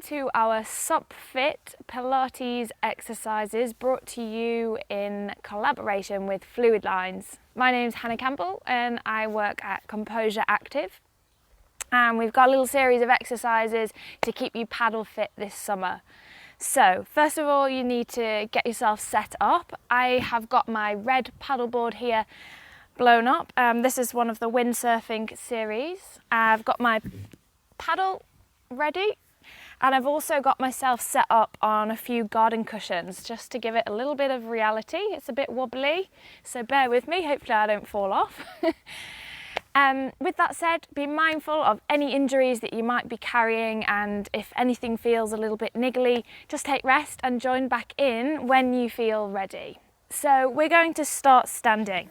to our SUPFIT Pilates exercises brought to you in collaboration with Fluid Lines. My name's Hannah Campbell and I work at Composure Active, and we've got a little series of exercises to keep you paddle fit this summer. So first of all, you need to get yourself set up. I have got my red paddleboard here blown up. This is one of the windsurfing series. I've got my paddle ready, and I've also got myself set up on a few garden cushions just to give it a little bit of reality. It's a bit wobbly, so bear with me, hopefully I don't fall off. With that said, be mindful of any injuries that you might be carrying, and if anything feels a little bit niggly, just take rest and join back in when you feel ready. So we're going to start standing.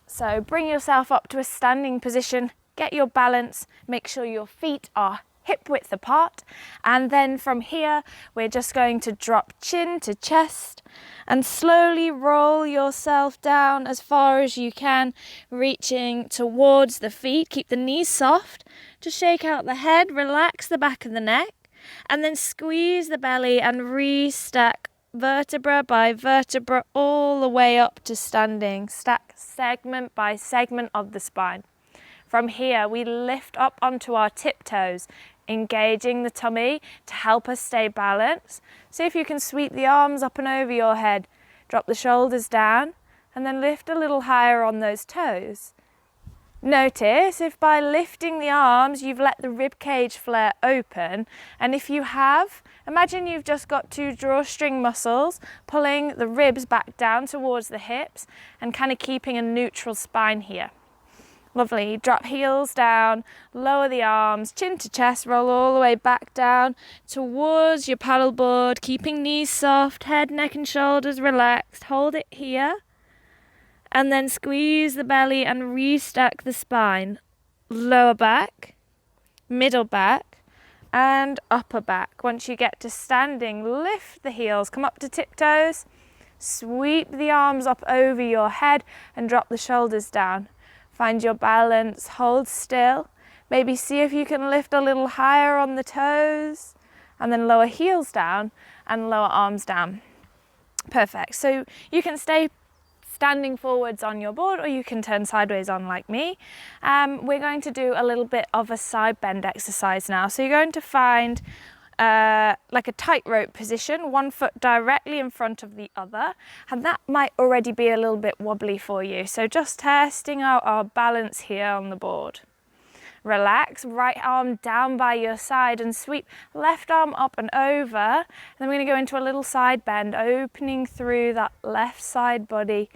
So bring yourself up to a standing position, get your balance, make sure your feet are hip width apart, and then from here we're just going to drop chin to chest and slowly roll yourself down as far as you can, reaching towards the feet. Keep the knees soft, just shake out the head, relax the back of the neck, and then squeeze the belly and restack vertebra by vertebra all the way up to standing. Stack segment by segment of the spine. From here, we lift up onto our tiptoes, engaging the tummy to help us stay balanced. See if you can sweep the arms up and over your head, drop the shoulders down, and then lift a little higher on those toes. Notice if by lifting the arms, you've let the rib cage flare open, and if you have, imagine you've just got two drawstring muscles pulling the ribs back down towards the hips and kind of keeping a neutral spine here. Lovely. Drop heels down, lower the arms, chin to chest, roll all the way back down towards your paddleboard, keeping knees soft, head, neck and shoulders relaxed. Hold it here. And then squeeze the belly and restack the spine. Lower back, middle back, and upper back. Once you get to standing, lift the heels, come up to tiptoes, sweep the arms up over your head and drop the shoulders down. Find your balance, hold still. Maybe see if you can lift a little higher on the toes, and then lower heels down and lower arms down. Perfect. So you can stay standing forwards on your board, or you can turn sideways on like me. We're going to do a little bit of a side bend exercise now. So you're going to find like a tightrope position, one foot directly in front of the other, and that might already be a little bit wobbly for you. So just testing out our balance here on the board. Relax, right arm down by your side and sweep left arm up and over. And then we're going to go into a little side bend, opening through that left side body.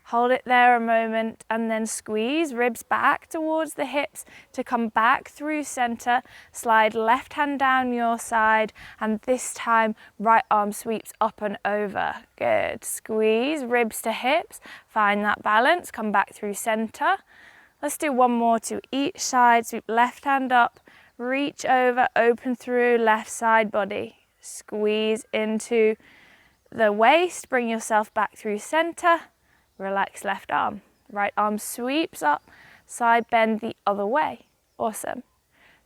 Hold it there a moment and then squeeze ribs back towards the hips to come back through center. Slide left hand down your side, and this time right arm sweeps up and over. Good. Squeeze ribs to hips. Find that balance. Come back through center. Let's do one more to each side. Sweep left hand up, reach over, open through left side body. Squeeze into the waist. Bring yourself back through center. Relax left arm. Right arm sweeps up, side bend the other way. Awesome.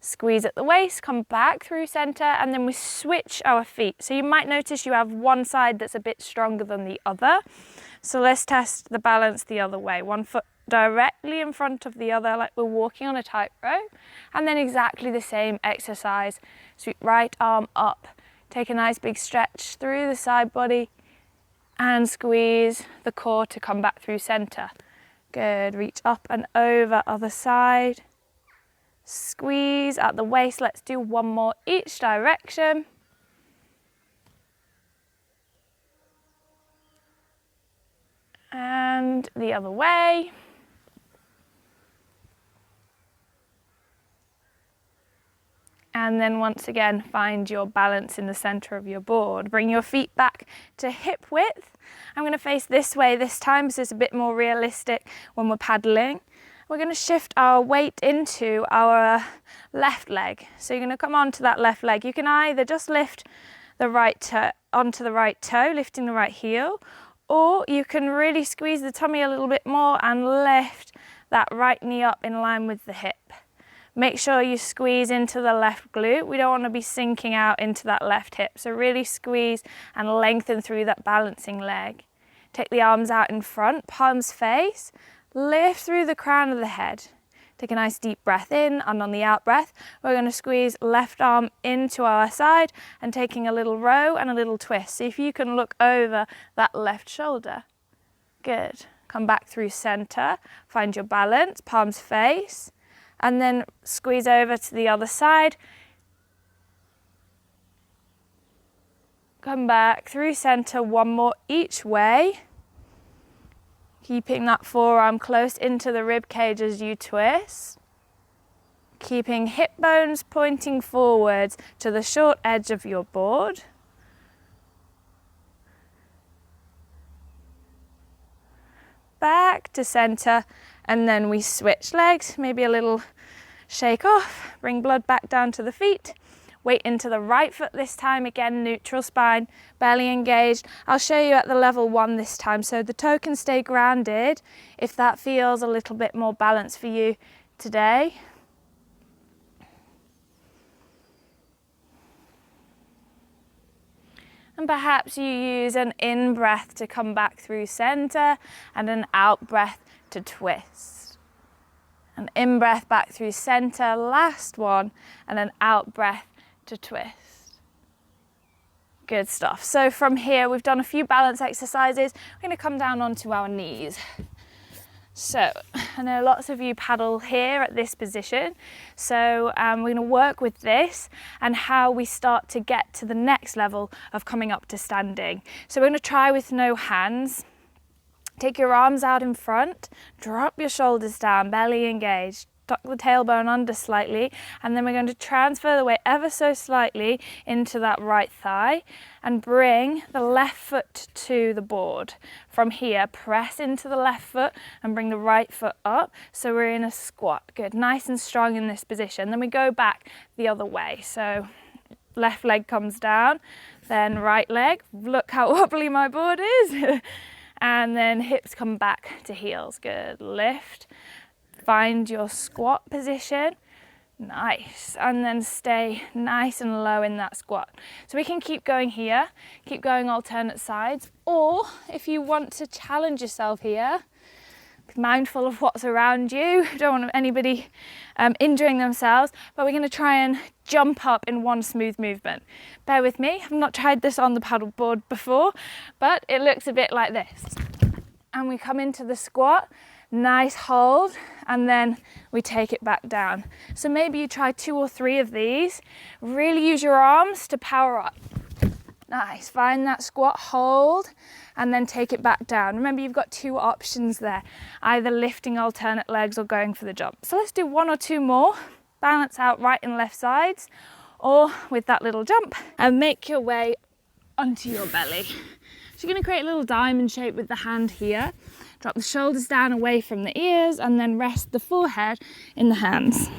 Squeeze at the waist, come back through center, and then we switch our feet. So you might notice you have one side that's a bit stronger than the other. So let's test the balance the other way. One foot directly in front of the other, like we're walking on a tightrope. And then exactly the same exercise. Sweep right arm up. Take a nice big stretch through the side body, and squeeze the core to come back through center. Good. Reach up and over, other side. Squeeze at the waist. Let's do one more each direction. And the other way. And then once again, find your balance in the center of your board. Bring your feet back to hip width. I'm going to face this way this time, so it's a bit more realistic when we're paddling. We're going to shift our weight into our left leg. So you're going to come onto that left leg. You can either just lift the right toe onto the right toe, lifting the right heel, or you can really squeeze the tummy a little bit more and lift that right knee up in line with the hip. Make sure you squeeze into the left glute. We don't want to be sinking out into that left hip. So really squeeze and lengthen through that balancing leg. Take the arms out in front, palms face, lift through the crown of the head. Take a nice deep breath in, and on the out breath, we're going to squeeze left arm into our side and taking a little row and a little twist. See if you can look over that left shoulder. Good. Come back through center, find your balance, palms face, and then squeeze over to the other side. Come back through center, one more each way. Keeping that forearm close into the rib cage as you twist. Keeping hip bones pointing forwards to the short edge of your board. Back to center, and then we switch legs, maybe a little shake off, bring blood back down to the feet. Weight into the right foot this time, again neutral spine, belly engaged. I'll show you at the level 1 this time, so the toe can stay grounded if that feels a little bit more balanced for you today. And perhaps you use an in breath to come back through center and an out breath to twist. An in breath back through center, last one, and an out breath to twist. Good stuff. So from here, we've done a few balance exercises. We're going to come down onto our knees. So I know lots of you paddle here at this position. So we're going to work with this and how we start to get to the next level of coming up to standing. So we're going to try with no hands. Take your arms out in front, drop your shoulders down, belly engaged. Tuck the tailbone under slightly, and then we're going to transfer the weight ever so slightly into that right thigh and bring the left foot to the board. From here, press into the left foot and bring the right foot up, so we're in a squat. Good, nice and strong in this position. Then we go back the other way, so left leg comes down, then right leg, look how wobbly my board is, and then hips come back to heels. Good, lift. Find your squat position, nice, and then stay nice and low in that squat. So we can keep going here, keep going alternate sides, or if you want to challenge yourself here, be mindful of what's around you, don't want anybody injuring themselves, but we're going to try and jump up in one smooth movement. Bear with me, I've not tried this on the paddleboard before, but it looks a bit like this. And we come into the squat, nice hold, and then we take it back down. So maybe you try 2 or 3 of these. Really use your arms to power up. Nice, find that squat, hold, and then take it back down. Remember, you've got 2 options there, either lifting alternate legs or going for the jump. So let's do 1 or 2 more. Balance out right and left sides, or with that little jump, and make your way onto your belly. So you're going to create a little diamond shape with the hand here. Drop the shoulders down away from the ears and then rest the forehead in the hands.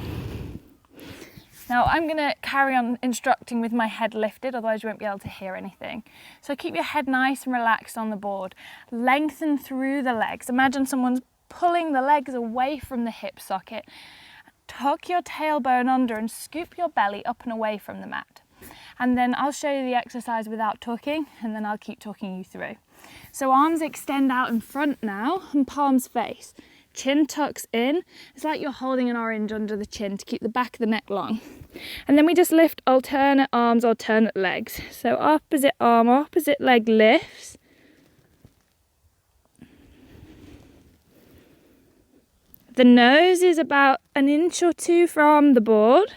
Now I'm going to carry on instructing with my head lifted, otherwise you won't be able to hear anything. So keep your head nice and relaxed on the board. Lengthen through the legs. Imagine someone's pulling the legs away from the hip socket. Tuck your tailbone under and scoop your belly up and away from the mat. And then I'll show you the exercise without talking, and then I'll keep talking you through. So arms extend out in front now and palms face. Chin tucks in. It's like you're holding an orange under the chin to keep the back of the neck long. And then we just lift alternate arms, alternate legs. So opposite arm, opposite leg lifts. The nose is about 1 inch or 2 from the board.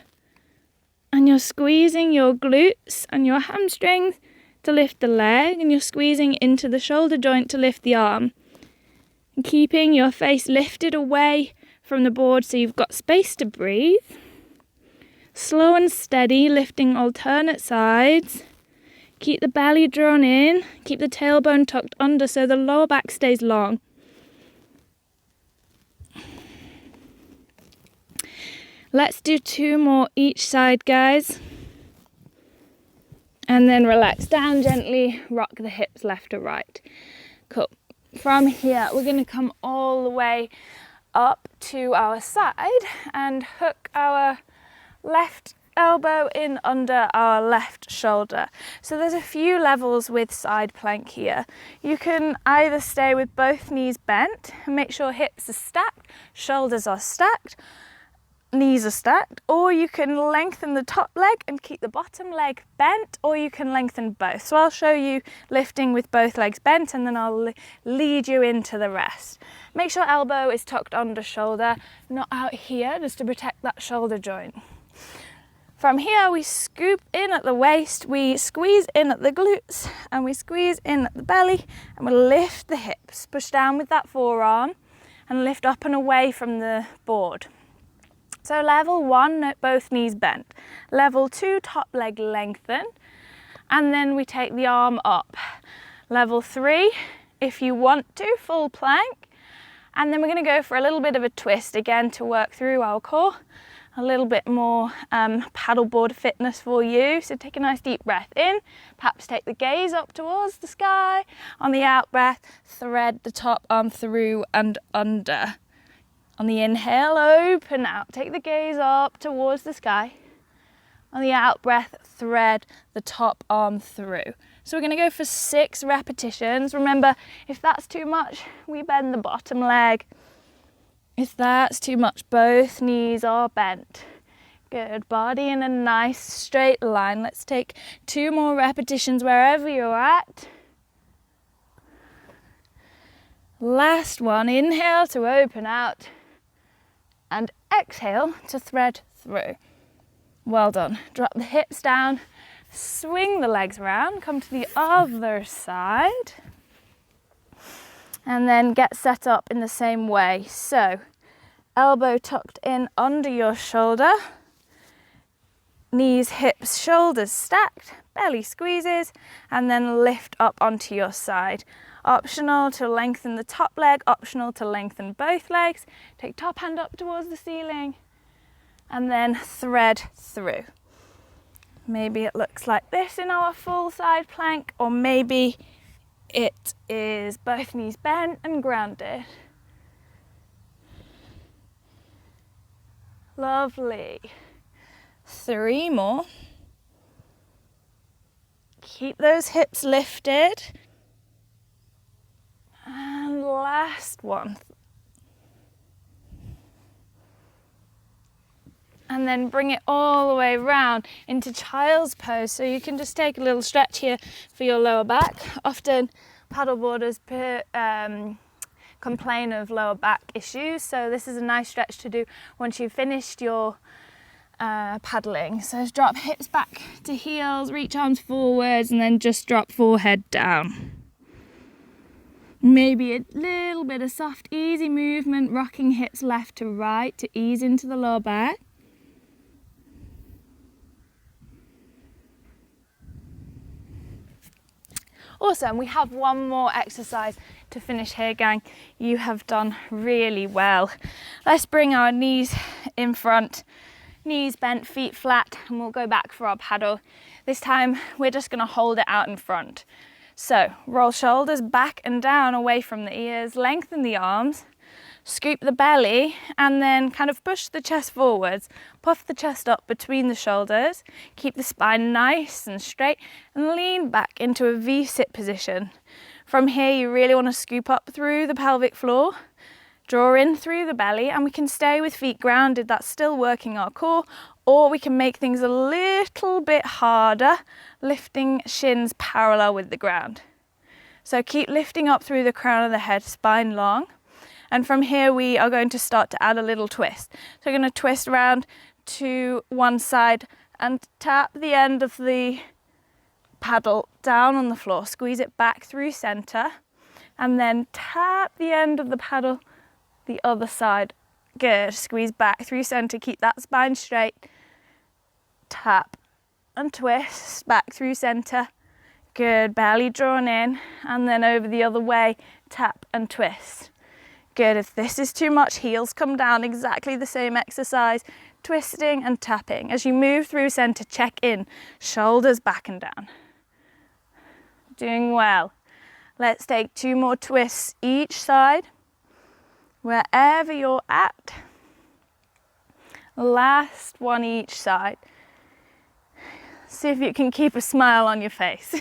And you're squeezing your glutes and your hamstrings to lift the leg, and you're squeezing into the shoulder joint to lift the arm. And keeping your face lifted away from the board so you've got space to breathe. Slow and steady, lifting alternate sides. Keep the belly drawn in, keep the tailbone tucked under so the lower back stays long. Let's do 2 more each side, guys. And then relax down gently, rock the hips left to right. Cool. From here, we're going to come all the way up to our side and hook our left elbow in under our left shoulder. So there's a few levels with side plank here. You can either stay with both knees bent and make sure hips are stacked, shoulders are stacked, knees are stacked, or you can lengthen the top leg and keep the bottom leg bent, or you can lengthen both. So I'll show you lifting with both legs bent and then I'll lead you into the rest. Make sure elbow is tucked under shoulder, not out here, just to protect that shoulder joint. From here, we scoop in at the waist, we squeeze in at the glutes, and we squeeze in at the belly, and we lift the hips. Push down with that forearm, and lift up and away from the board. So level 1, both knees bent. Level 2, top leg lengthened, and then we take the arm up. Level 3, if you want to, full plank, and then we're going to go for a little bit of a twist again to work through our core. A little bit more paddleboard fitness for you. So take a nice deep breath in, perhaps take the gaze up towards the sky. On the out breath, thread the top arm through and under. On the inhale, open out, take the gaze up towards the sky. On the out breath, thread the top arm through. So we're going to go for 6 repetitions. Remember, if that's too much, we bend the bottom leg. If that's too much, both knees are bent. Good, body in a nice straight line. Let's take 2 more repetitions wherever you're at. Last one, inhale to open out and exhale to thread through. Well done. Drop the hips down, swing the legs around, come to the other side. And then get set up in the same way. So, elbow tucked in under your shoulder, knees, hips, shoulders stacked, belly squeezes, and then lift up onto your side. Optional to lengthen the top leg, optional to lengthen both legs. Take top hand up towards the ceiling, and then thread through. Maybe it looks like this in our full side plank, or maybe it is both knees bent and grounded. Lovely. 3 more. Keep those hips lifted. And last one. And then bring it all the way around into child's pose. So you can just take a little stretch here for your lower back. Often paddleboarders complain of lower back issues. So this is a nice stretch to do once you've finished your paddling. So drop hips back to heels, reach arms forwards, and then just drop forehead down. Maybe a little bit of soft, easy movement, rocking hips left to right to ease into the lower back. Awesome, we have one more exercise to finish here, gang. You have done really well. Let's bring our knees in front, knees bent, feet flat, and we'll go back for our paddle. This time, we're just gonna hold it out in front. So, roll shoulders back and down away from the ears, lengthen the arms, scoop the belly, and then kind of push the chest forwards. Puff the chest up between the shoulders, keep the spine nice and straight, and lean back into a V-sit position. From here, you really want to scoop up through the pelvic floor, draw in through the belly, and we can stay with feet grounded. That's still working our core, or we can make things a little bit harder, lifting shins parallel with the ground. So keep lifting up through the crown of the head, spine long. And from here, we are going to start to add a little twist. So we're going to twist around to one side and tap the end of the paddle down on the floor. Squeeze it back through center, and then tap the end of the paddle the other side. Good. Squeeze back through center. Keep that spine straight. Tap and twist back through center. Good. Belly drawn in, and then over the other way. Tap and twist. Good. If this is too much, heels come down. Exactly the same exercise, twisting and tapping. As you move through center, check in, shoulders back and down. Doing well. Let's take 2 more twists each side. wherever you're at. Last one each side. See if you can keep a smile on your face.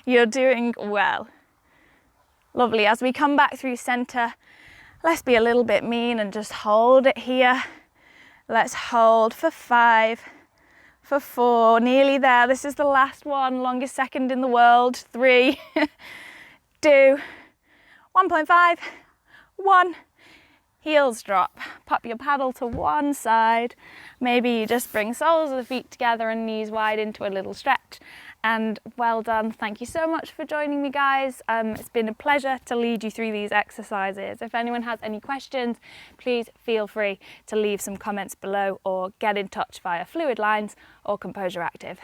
You're doing well. Lovely. As we come back through center, let's be a little bit mean and just hold it here. Let's hold for 5, for 4, nearly there. This is the last one, longest second in the world. 3, 2, 1.5, 1. Heels drop. Pop your paddle to one side. Maybe you just bring soles of the feet together and knees wide into a little stretch. And well done. Thank you so much for joining me, guys. It's been a pleasure to lead you through these exercises. If anyone has any questions, please feel free to leave some comments below or get in touch via Fluid Lines or Composure Active.